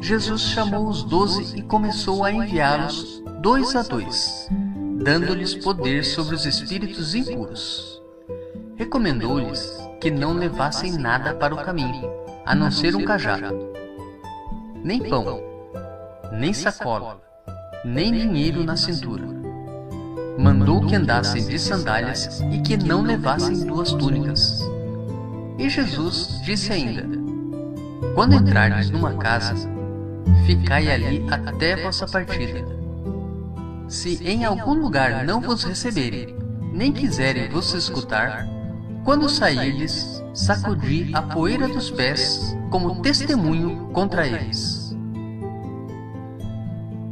Jesus chamou os 12 e começou a enviá-los 2 a 2, dando-lhes poder sobre os espíritos impuros. Recomendou-lhes que não levassem nada para o caminho, a não ser um cajado, nem pão, nem sacola, nem dinheiro na cintura. Mandou que andassem de sandálias e que não levassem 2 túnicas. E Jesus disse ainda: quando entrardes numa casa, ficai ali até vossa partida. Se em algum lugar não vos receberem, nem quiserem vos escutar, quando sairdes, sacudi a poeira dos pés como testemunho contra eles.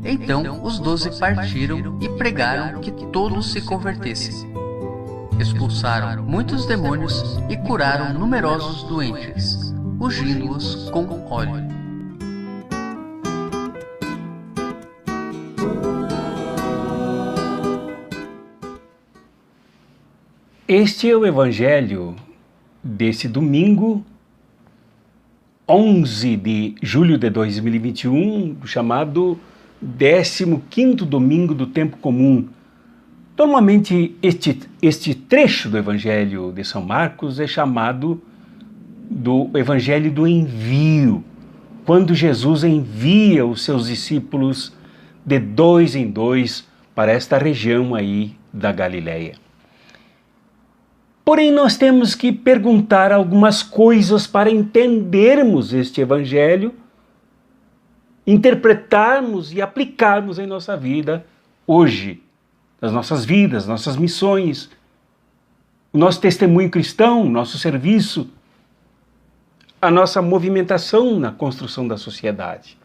Então os 12 partiram e pregaram que todos se convertessem. Expulsaram muitos demônios e curaram numerosos doentes, ungindo-os com óleo. Este é o Evangelho desse domingo, 11 de julho de 2021, chamado 15º domingo do tempo comum. Normalmente este trecho do Evangelho de São Marcos é chamado do Evangelho do envio, quando Jesus envia os seus discípulos de 2 em 2 para esta região aí da Galileia. Porém, nós temos que perguntar algumas coisas para entendermos este Evangelho, interpretarmos e aplicarmos em nossa vida hoje, nas nossas vidas, nossas missões, o nosso testemunho cristão, nosso serviço, a nossa movimentação na construção da sociedade.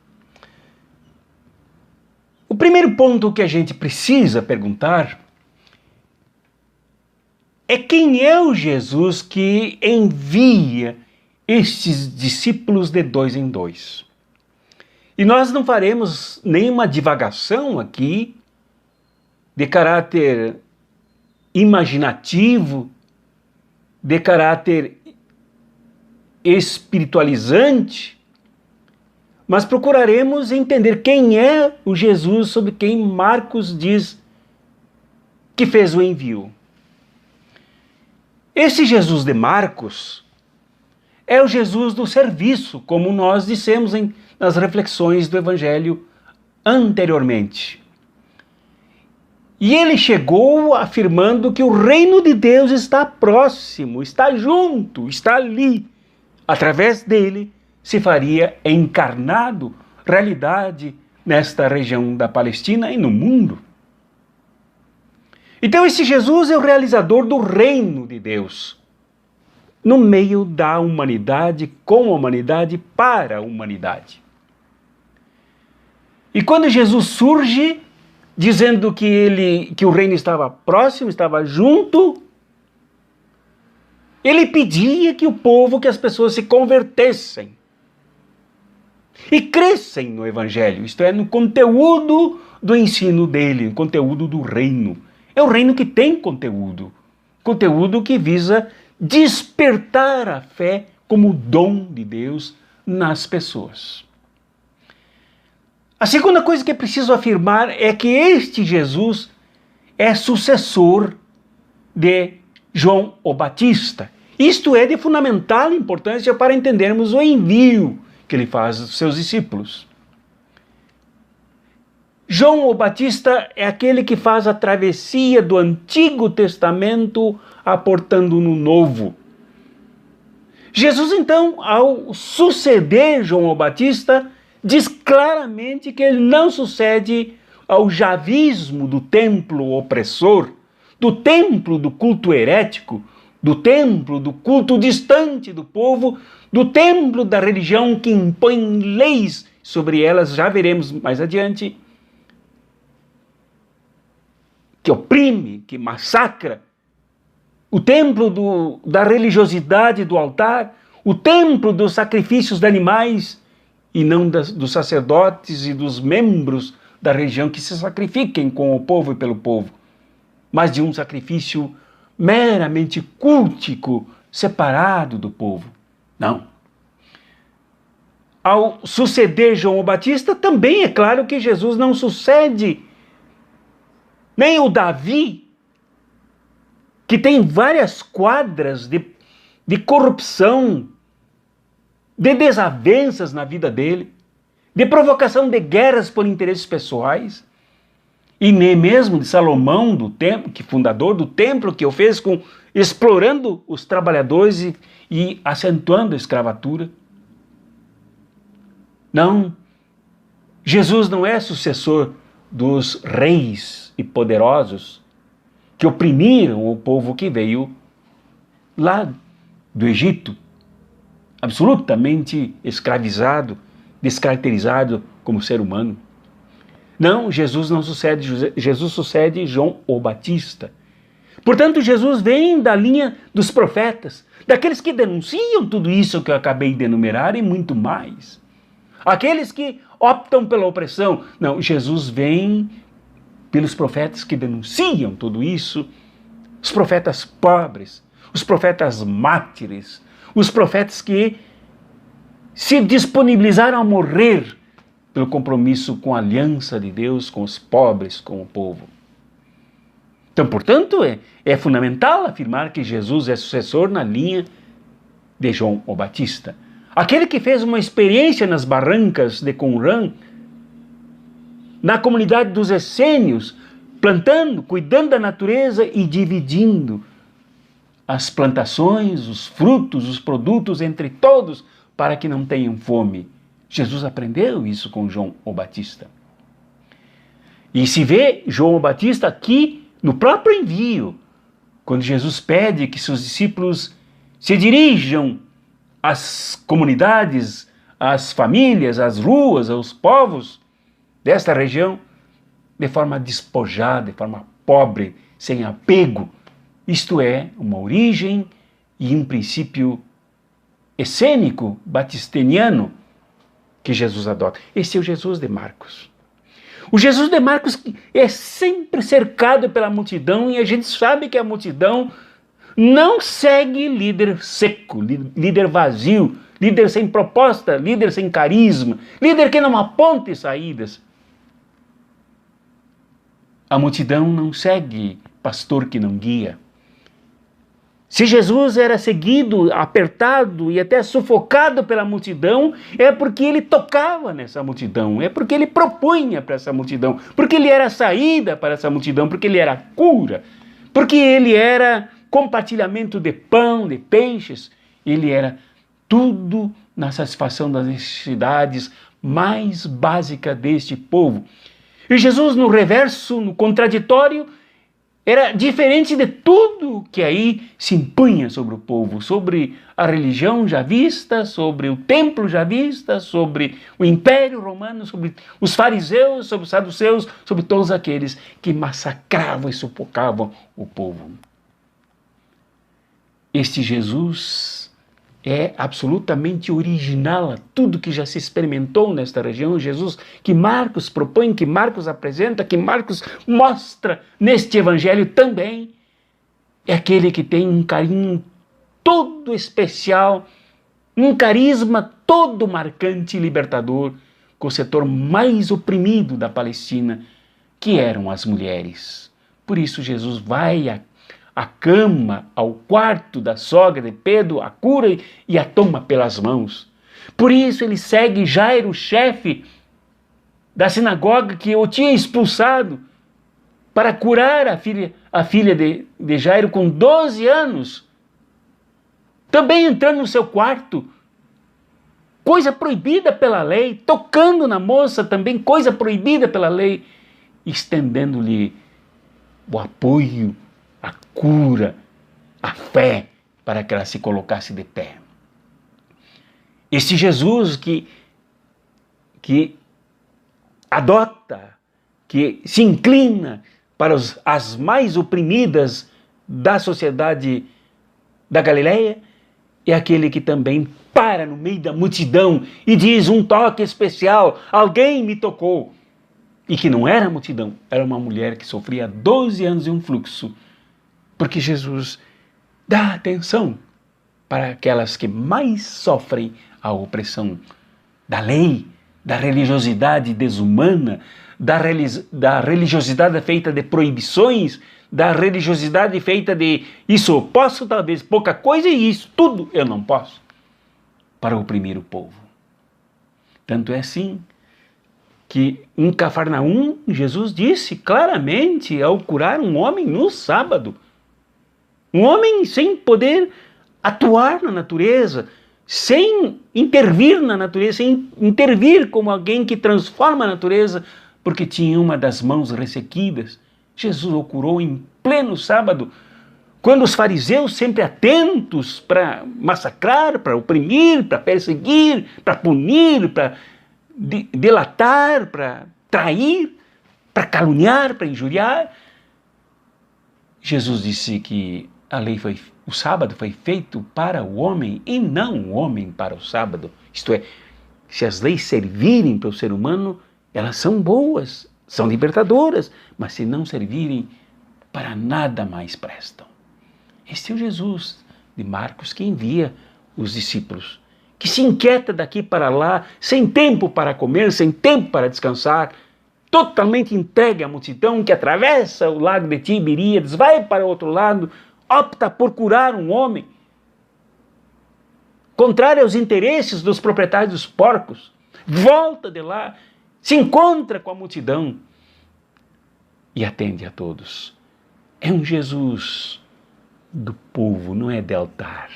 O primeiro ponto que a gente precisa perguntar é quem é o Jesus que envia estes discípulos de 2 em 2. E nós não faremos nenhuma divagação aqui de caráter imaginativo, de caráter espiritualizante, mas procuraremos entender quem é o Jesus sobre quem Marcos diz que fez o envio. Esse Jesus de Marcos é o Jesus do serviço, como nós dissemos nas reflexões do Evangelho anteriormente. E ele chegou afirmando que o reino de Deus está próximo, está junto, está ali. Através dele se faria encarnado realidade nesta região da Palestina e no mundo. Então esse Jesus é o realizador do reino de Deus, no meio da humanidade, com a humanidade, para a humanidade. E quando Jesus surge, dizendo que o reino estava próximo, estava junto, ele pedia que que as pessoas se convertessem e crescem no Evangelho, isto é, no conteúdo do ensino dele, no conteúdo do reino. É o reino que tem conteúdo que visa despertar a fé como dom de Deus nas pessoas. A segunda coisa que é preciso afirmar é que este Jesus é sucessor de João o Batista. Isto é de fundamental importância para entendermos o envio que ele faz aos seus discípulos. João o Batista é aquele que faz a travessia do Antigo Testamento aportando no Novo. Jesus, então, ao suceder João o Batista, diz claramente que ele não sucede ao javismo do templo opressor, do templo do culto herético, do templo do culto distante do povo, do templo da religião que impõe leis sobre elas, já veremos mais adiante, que oprime, que massacra, o templo da religiosidade do altar, o templo dos sacrifícios de animais e não dos sacerdotes e dos membros da região que se sacrifiquem com o povo e pelo povo, mas de um sacrifício meramente cultico, separado do povo. Não. ao suceder João Batista, também é claro que Jesus não sucede nem o Davi, que tem várias quadras de corrupção, de desavenças na vida dele, de provocação de guerras por interesses pessoais, e nem mesmo de Salomão, do templo, que fundador do templo, que o fez explorando os trabalhadores e acentuando a escravatura. Não, Jesus não é sucessor dos reis e poderosos que oprimiram o povo que veio lá do Egito, absolutamente escravizado, descaracterizado como ser humano. Não, Jesus não sucede, Jesus sucede João o Batista. Portanto, Jesus vem da linha dos profetas, daqueles que denunciam tudo isso que eu acabei de enumerar e muito mais. Aqueles que optam pela opressão. Não, Jesus vem pelos profetas que denunciam tudo isso, os profetas pobres, os profetas mártires, os profetas que se disponibilizaram a morrer pelo compromisso com a aliança de Deus, com os pobres, com o povo. Então, portanto, é fundamental afirmar que Jesus é sucessor na linha de João o Batista. Aquele que fez uma experiência nas barrancas de Qumran, na comunidade dos essênios, plantando, cuidando da natureza e dividindo as plantações, os frutos, os produtos entre todos, para que não tenham fome. Jesus aprendeu isso com João o Batista. E se vê João o Batista aqui no próprio envio, quando Jesus pede que seus discípulos se dirijam às comunidades, às famílias, às ruas, aos povos desta região, de forma despojada, de forma pobre, sem apego. Isto é, uma origem e um princípio essênico, batisteniano, que Jesus adota. Esse é o Jesus de Marcos. O Jesus de Marcos é sempre cercado pela multidão e a gente sabe que a multidão não segue líder seco, líder vazio, líder sem proposta, líder sem carisma, líder que não aponte saídas. A multidão não segue pastor que não guia. Se Jesus era seguido, apertado e até sufocado pela multidão, é porque ele tocava nessa multidão, é porque ele propunha para essa multidão, porque ele era a saída para essa multidão, porque ele era a cura, porque ele era compartilhamento de pão, de peixes, ele era tudo na satisfação das necessidades mais básicas deste povo. E Jesus, no reverso, no contraditório, era diferente de tudo que aí se impunha sobre o povo, sobre a religião já vista, sobre o templo já vista, sobre o Império Romano, sobre os fariseus, sobre os saduceus, sobre todos aqueles que massacravam e sufocavam o povo. Este Jesus é absolutamente original a tudo que já se experimentou nesta região. Jesus que Marcos propõe, que Marcos apresenta, que Marcos mostra neste evangelho também, é aquele que tem um carinho todo especial, um carisma todo marcante e libertador com o setor mais oprimido da Palestina, que eram as mulheres. Por isso Jesus vai à cama, ao quarto da sogra de Pedro, a cura e a toma pelas mãos. Por isso ele segue Jairo, chefe da sinagoga que o tinha expulsado, para curar a filha de Jairo com 12 anos. Também entrando no seu quarto, coisa proibida pela lei, tocando na moça também, coisa proibida pela lei, estendendo-lhe o apoio, a cura, a fé, para que ela se colocasse de pé. Este Jesus que adota, que se inclina para as mais oprimidas da sociedade da Galileia, é aquele que também para no meio da multidão e diz um toque especial, alguém me tocou. E que não era a multidão, era uma mulher que sofria 12 anos de um fluxo, porque Jesus dá atenção para aquelas que mais sofrem a opressão da lei, da religiosidade desumana, da religiosidade feita de proibições, da religiosidade feita de isso eu posso, talvez pouca coisa, e isso tudo eu não posso, para oprimir o povo. Tanto é assim que em Cafarnaum, Jesus disse claramente ao curar um homem no sábado, um homem sem poder atuar na natureza, sem intervir na natureza, sem intervir como alguém que transforma a natureza, porque tinha uma das mãos ressequidas. Jesus o curou em pleno sábado, quando os fariseus, sempre atentos para massacrar, para oprimir, para perseguir, para punir, para delatar, para trair, para caluniar, para injuriar, Jesus disse que o sábado foi feito para o homem e não o homem para o sábado. Isto é, se as leis servirem para o ser humano, elas são boas, são libertadoras, mas se não servirem, para nada mais prestam. Este é o Jesus de Marcos que envia os discípulos, que se inquieta daqui para lá, sem tempo para comer, sem tempo para descansar, totalmente entregue à multidão, que atravessa o lago de Tiberíades, vai para o outro lado, opta por curar um homem, contrário aos interesses dos proprietários dos porcos, volta de lá, se encontra com a multidão e atende a todos. É um Jesus do povo, não é de altar.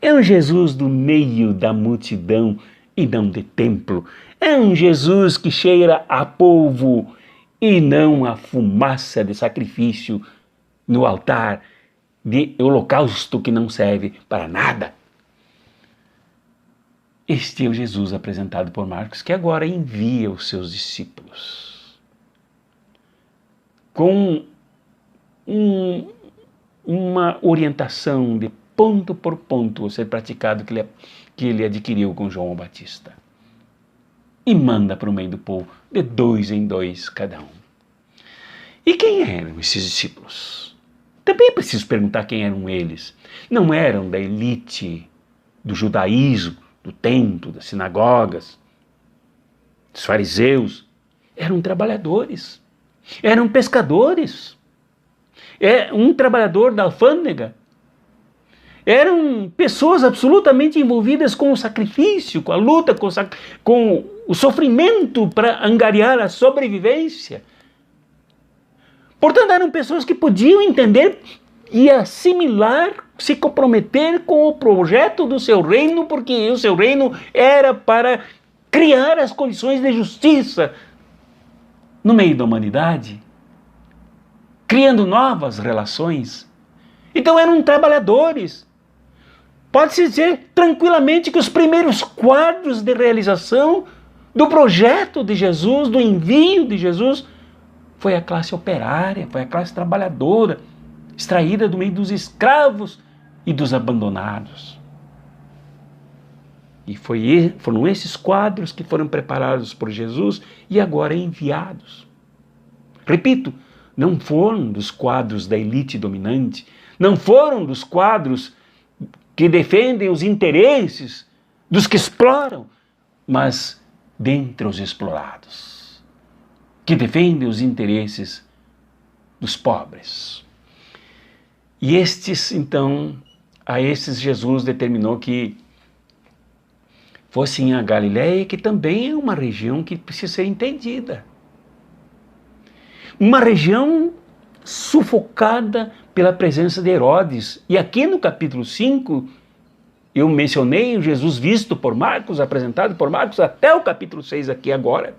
É um Jesus do meio da multidão e não de templo. É um Jesus que cheira a polvo e não a fumaça de sacrifício no altar, de holocausto que não serve para nada. Este é o Jesus apresentado por Marcos, que agora envia os seus discípulos com uma orientação de ponto por ponto a ser praticado que ele adquiriu com João Batista. E manda para o meio do povo, de 2 em 2 cada um. E quem eram esses discípulos? Também é preciso perguntar quem eram eles. Não eram da elite do judaísmo, do templo, das sinagogas, dos fariseus. Eram trabalhadores, eram pescadores, um trabalhador da alfândega. Eram pessoas absolutamente envolvidas com o sacrifício, com a luta, com o sofrimento para angariar a sobrevivência. Portanto, eram pessoas que podiam entender e assimilar, se comprometer com o projeto do seu reino, porque o seu reino era para criar as condições de justiça no meio da humanidade, criando novas relações. Então eram trabalhadores. Pode-se dizer tranquilamente que os primeiros quadros de realização do projeto de Jesus, do envio de Jesus, foi a classe operária, foi a classe trabalhadora, extraída do meio dos escravos e dos abandonados. E foram esses quadros que foram preparados por Jesus e agora enviados. Repito, não foram dos quadros da elite dominante, não foram dos quadros que defendem os interesses dos que exploram, mas dentre os explorados, que defendem os interesses dos pobres. E a esses Jesus determinou que fossem a Galileia, que também é uma região que precisa ser entendida. Uma região sufocada pela presença de Herodes. E aqui no capítulo 5, eu mencionei o Jesus visto por Marcos, apresentado por Marcos, até o capítulo 6 aqui agora.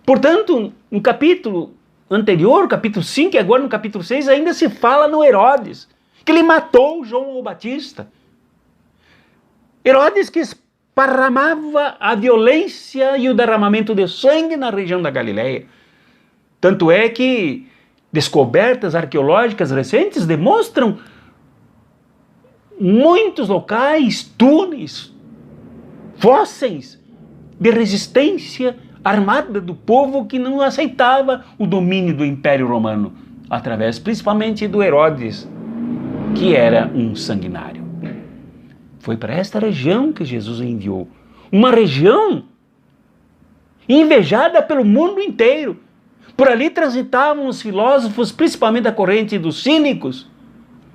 Portanto, no capítulo anterior, capítulo 5, e agora no capítulo 6, ainda se fala no Herodes, que ele matou João o Batista. Herodes que esparramava a violência e o derramamento de sangue na região da Galileia. Tanto é que descobertas arqueológicas recentes demonstram muitos locais, túneis, fósseis de resistência armada do povo que não aceitava o domínio do Império Romano, através principalmente do Herodes, que era um sanguinário. Foi para esta região que Jesus enviou, uma região invejada pelo mundo inteiro. Por ali transitavam os filósofos, principalmente da corrente dos cínicos,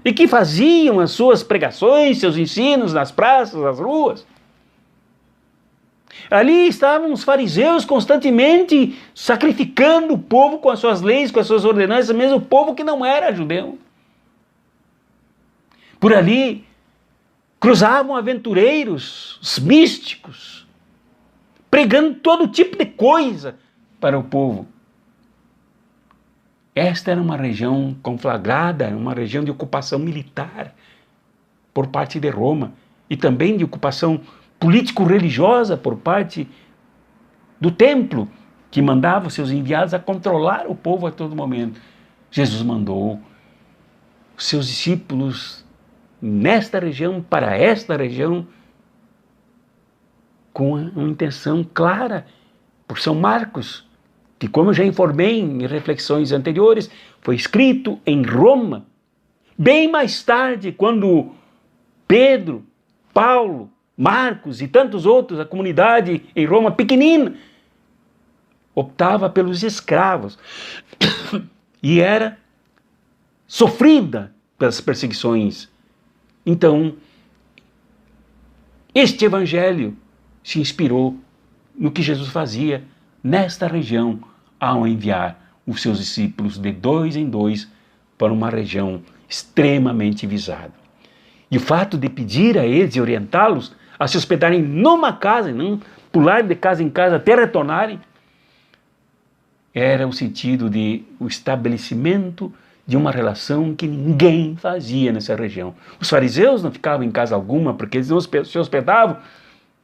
e que faziam as suas pregações, seus ensinos nas praças, nas ruas. Ali estavam os fariseus constantemente sacrificando o povo com as suas leis, com as suas ordenanças, mesmo o povo que não era judeu. Por ali cruzavam aventureiros, os místicos, pregando todo tipo de coisa para o povo. Esta era uma região conflagrada, uma região de ocupação militar por parte de Roma e também de ocupação político-religiosa por parte do templo, que mandava os seus enviados a controlar o povo a todo momento. Jesus mandou os seus discípulos nesta região, para esta região, com uma intenção clara, por São Marcos, que, como eu já informei em reflexões anteriores, foi escrito em Roma. Bem mais tarde, quando Pedro, Paulo, Marcos e tantos outros, a comunidade em Roma pequenina, optava pelos escravos e era sofrida pelas perseguições. Então, este evangelho se inspirou no que Jesus fazia nesta região ao enviar os seus discípulos de 2 em 2 para uma região extremamente visada. E o fato de pedir a eles e orientá-los a se hospedarem numa casa e não pular de casa em casa até retornarem, era o sentido de o estabelecimento de uma relação que ninguém fazia nessa região. Os fariseus não ficavam em casa alguma porque eles não se hospedavam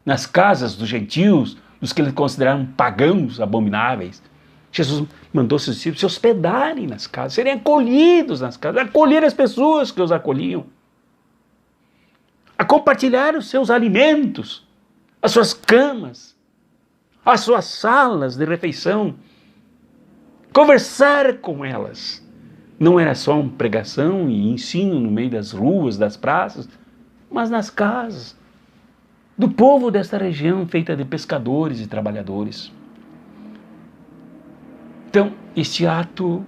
nas casas dos gentios, dos que eles consideravam pagãos abomináveis. Jesus mandou seus discípulos se hospedarem nas casas, serem acolhidos nas casas, acolher as pessoas que os acolhiam, a compartilhar os seus alimentos, as suas camas, as suas salas de refeição, conversar com elas. Não era só uma pregação e ensino no meio das ruas, das praças, mas nas casas do povo desta região feita de pescadores e trabalhadores. Então, este ato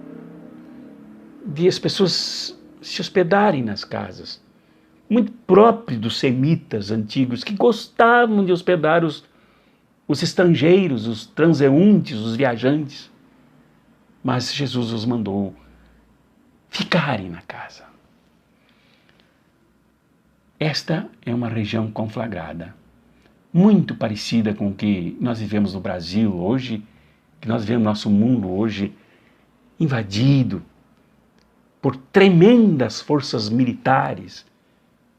de as pessoas se hospedarem nas casas, muito próprio dos semitas antigos, que gostavam de hospedar os estrangeiros, os transeuntes, os viajantes. Mas Jesus os mandou ficarem na casa. Esta é uma região conflagrada, muito parecida com o que nós vivemos no Brasil hoje, que nós vivemos no nosso mundo hoje, invadido por tremendas forças militares,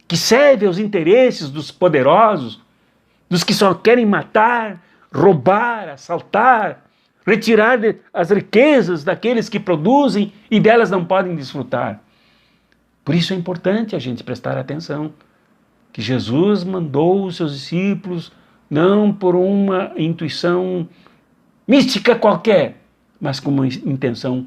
que servem aos interesses dos poderosos, dos que só querem matar, roubar, assaltar, retirar as riquezas daqueles que produzem e delas não podem desfrutar. Por isso é importante a gente prestar atenção que Jesus mandou os seus discípulos não por uma intuição mística qualquer, mas com uma intenção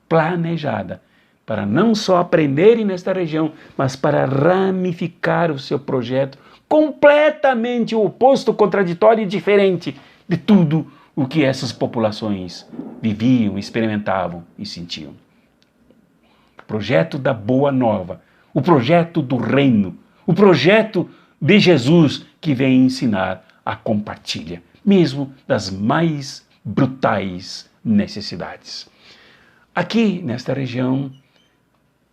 planejada, para não só aprenderem nesta região, mas para ramificar o seu projeto completamente oposto, contraditório e diferente de tudo o que essas populações viviam, experimentavam e sentiam. O projeto da Boa Nova, o projeto do reino, o projeto de Jesus que vem ensinar a compartilha, mesmo das mais brutais necessidades. Aqui, nesta região,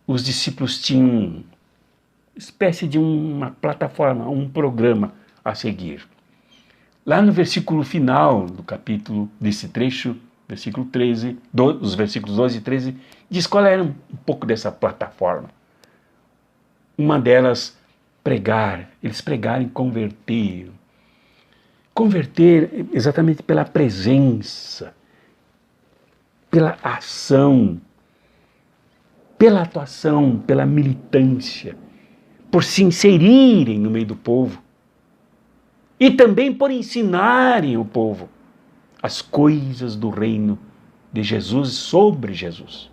os discípulos tinham uma espécie de uma plataforma, um programa a seguir. Lá no versículo final do capítulo, desse trecho, versículo 13, os versículos 12 e 13, diz qual era um pouco dessa plataforma. Uma delas, pregar. Eles pregaram e converteram. Converter exatamente pela presença, pela ação, pela atuação, pela militância, por se inserirem no meio do povo e também por ensinarem o povo as coisas do reino de Jesus e sobre Jesus.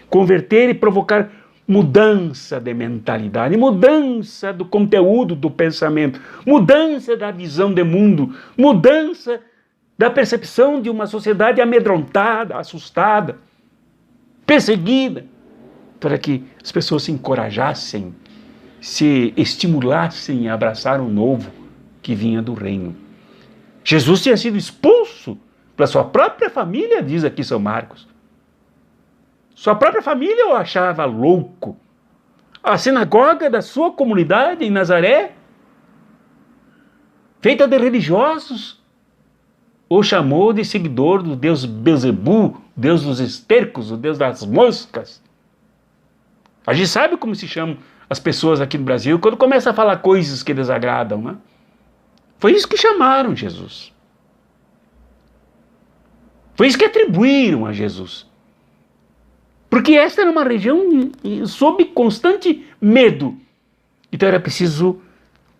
Converter e provocar mudança de mentalidade, mudança do conteúdo do pensamento, mudança da visão de mundo, mudança da percepção de uma sociedade amedrontada, assustada, perseguida, para que as pessoas se encorajassem, se estimulassem a abraçar o novo que vinha do reino. Jesus tinha sido expulso pela sua própria família, diz aqui São Marcos. Sua própria família o achava louco. A sinagoga da sua comunidade em Nazaré, feita de religiosos, o chamou de seguidor do deus Belzebu, deus dos estercos, o deus das moscas. A gente sabe como se chamam as pessoas aqui no Brasil quando começam a falar coisas que desagradam, né? Foi isso que chamaram Jesus. Foi isso que atribuíram a Jesus. Porque esta era uma região sob constante medo. Então era preciso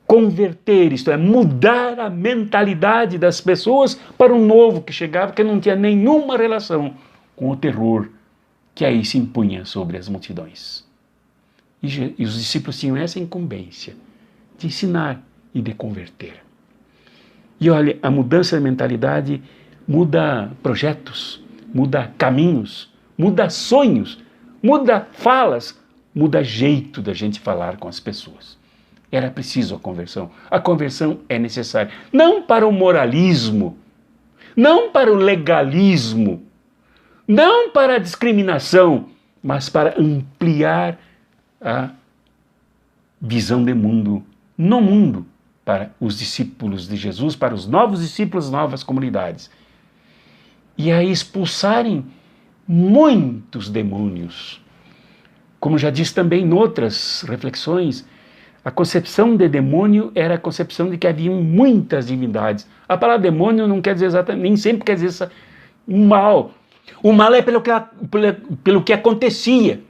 converter, isto é, mudar a mentalidade das pessoas para um novo que chegava, que não tinha nenhuma relação com o terror que aí se impunha sobre as multidões. E os discípulos tinham essa incumbência de ensinar e de converter. E olha, a mudança de mentalidade muda projetos, muda caminhos, muda sonhos, muda falas, muda jeito da gente falar com as pessoas. Era preciso a conversão. A conversão é necessária. Não para o moralismo, não para o legalismo, não para a discriminação, mas para ampliar a visão de mundo, no mundo, para os discípulos de Jesus, para os novos discípulos, novas comunidades. E aí expulsarem muitos demônios. Como já disse também em outras reflexões, a concepção de demônio era a concepção de que havia muitas divindades. A palavra demônio não quer dizer exatamente, nem sempre quer dizer mal. O mal é pelo que acontecia.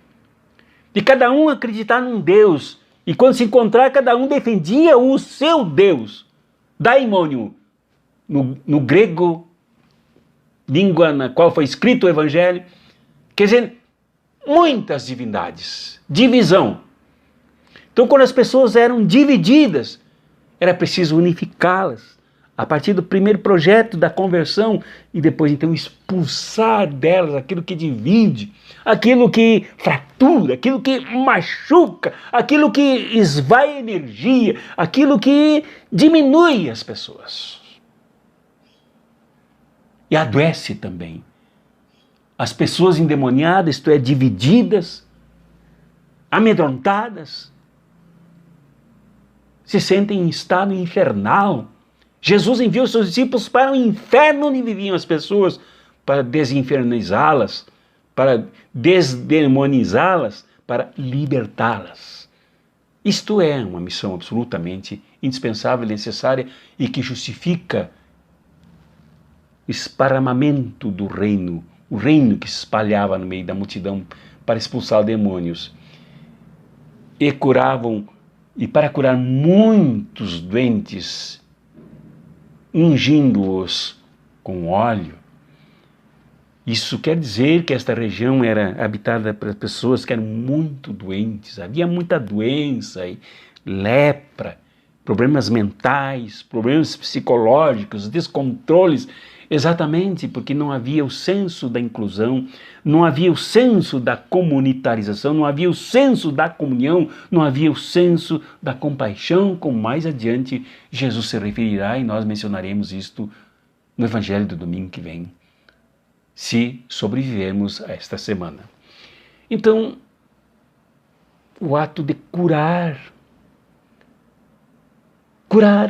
De cada um acreditar num Deus. E quando se encontrar, cada um defendia o seu Deus. Daimônio, no grego, língua na qual foi escrito o Evangelho. Quer dizer, muitas divindades. Divisão. Então, quando as pessoas eram divididas, era preciso unificá-las a partir do primeiro projeto da conversão e depois, então, expulsar delas aquilo que divide, aquilo que fratura, aquilo que machuca, aquilo que esvai energia, aquilo que diminui as pessoas. E adoece também. As pessoas endemoniadas, isto é, divididas, amedrontadas, se sentem em estado infernal. Jesus enviou seus discípulos para o inferno onde viviam as pessoas, para desinfernizá-las, para desdemonizá-las, para libertá-las. Isto é uma missão absolutamente indispensável e necessária e que justifica o esparramamento do reino, o reino que se espalhava no meio da multidão para expulsar demônios. E curavam, e para curar muitos doentes, ungindo-os com óleo. Isso quer dizer que esta região era habitada por pessoas que eram muito doentes, havia muita doença, lepra, problemas mentais, problemas psicológicos, descontroles, exatamente porque não havia o senso da inclusão, não havia o senso da comunitarização, não havia o senso da comunhão, não havia o senso da compaixão, como mais adiante Jesus se referirá e nós mencionaremos isto no Evangelho do domingo que vem, se sobrevivermos a esta semana. Então, o ato de curar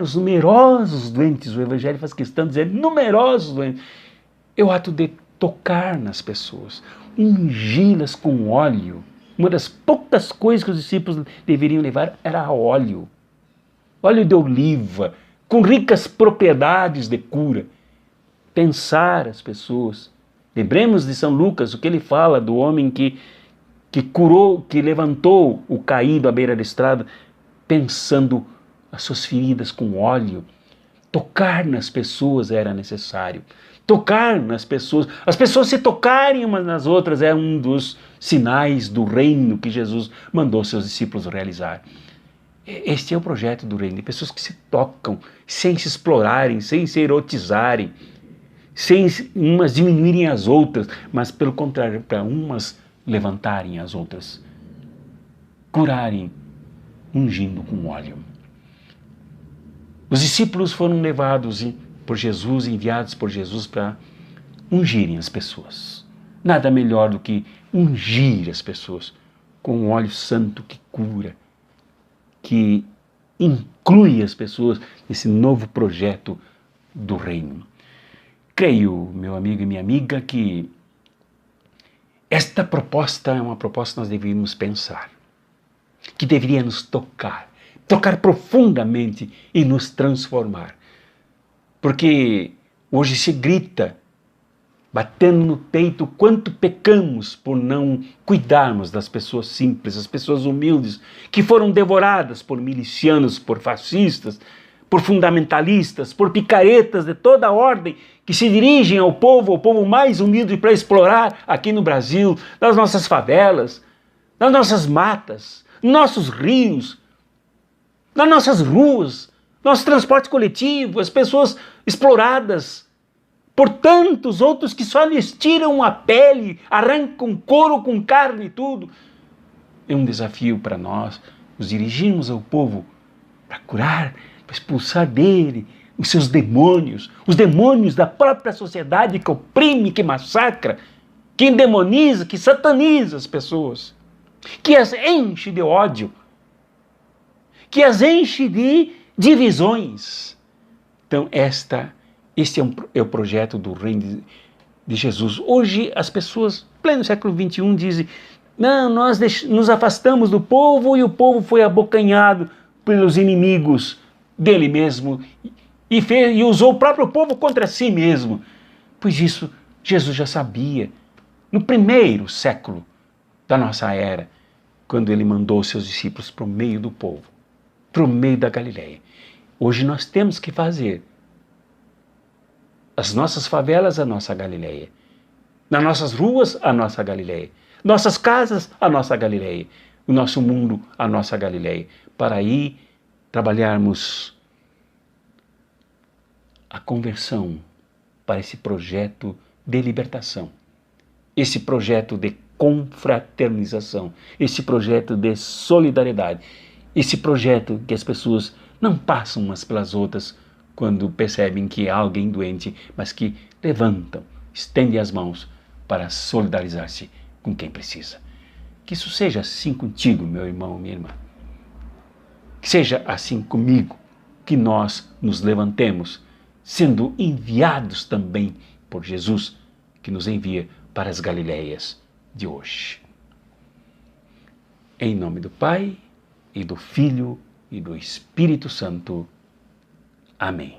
os numerosos doentes, o Evangelho faz questão de dizer numerosos doentes, é o ato de tocar nas pessoas, ungi-las com óleo. Uma das poucas coisas que os discípulos deveriam levar era óleo de oliva, com ricas propriedades de cura. Pensar as pessoas. Lembremos de São Lucas, o que ele fala do homem que curou, que levantou o caído à beira da estrada, pensando as suas feridas com óleo, Tocar nas pessoas era necessário. Tocar nas pessoas. As pessoas se tocarem umas nas outras é um dos sinais do reino que Jesus mandou seus discípulos realizar. Este é o projeto do reino, de pessoas que se tocam, sem se explorarem, sem se erotizarem, sem umas diminuírem as outras, mas pelo contrário, para umas levantarem as outras, curarem, ungindo com óleo. Os discípulos foram levados por Jesus, enviados por Jesus para ungirem as pessoas. Nada melhor do que ungir as pessoas com um óleo santo que cura, que inclui as pessoas nesse novo projeto do reino. Creio, meu amigo e minha amiga, que esta proposta é uma proposta que nós deveríamos pensar, que deveria nos tocar profundamente e nos transformar. Porque hoje se grita, batendo no peito, quanto pecamos por não cuidarmos das pessoas simples, as pessoas humildes, que foram devoradas por milicianos, por fascistas, por fundamentalistas, por picaretas de toda a ordem, que se dirigem ao povo mais humilde para explorar aqui no Brasil, nas nossas favelas, nas nossas matas, nossos rios, nas nossas ruas, nosso transporte coletivo, as pessoas exploradas por tantos outros que só lhes tiram a pele, arrancam couro com carne e tudo. É um desafio para nós nos dirigirmos ao povo para curar, para expulsar dele os seus demônios, os demônios da própria sociedade que oprime, que massacra, que endemoniza, que sataniza as pessoas, que as enche de ódio, que as enche de divisões. Então este é o projeto do reino de Jesus. Hoje as pessoas, pleno século XXI, dizem, não, nós nos afastamos do povo e o povo foi abocanhado pelos inimigos dele mesmo e usou o próprio povo contra si mesmo. Pois isso Jesus já sabia no primeiro século da nossa era, quando ele mandou seus discípulos para o meio do povo, para o meio da Galileia. Hoje nós temos que fazer as nossas favelas a nossa Galileia, nas nossas ruas a nossa Galileia, nossas casas a nossa Galileia, o nosso mundo a nossa Galileia, para aí trabalharmos a conversão para esse projeto de libertação, esse projeto de confraternização, esse projeto de solidariedade, esse projeto que as pessoas não passam umas pelas outras quando percebem que há alguém doente, mas que levantam, estendem as mãos para solidarizar-se com quem precisa. Que isso seja assim contigo, meu irmão, minha irmã. Que seja assim comigo, que nós nos levantemos, sendo enviados também por Jesus, que nos envia para as Galileias de hoje. Em nome do Pai, e do Filho, e do Espírito Santo. Amém.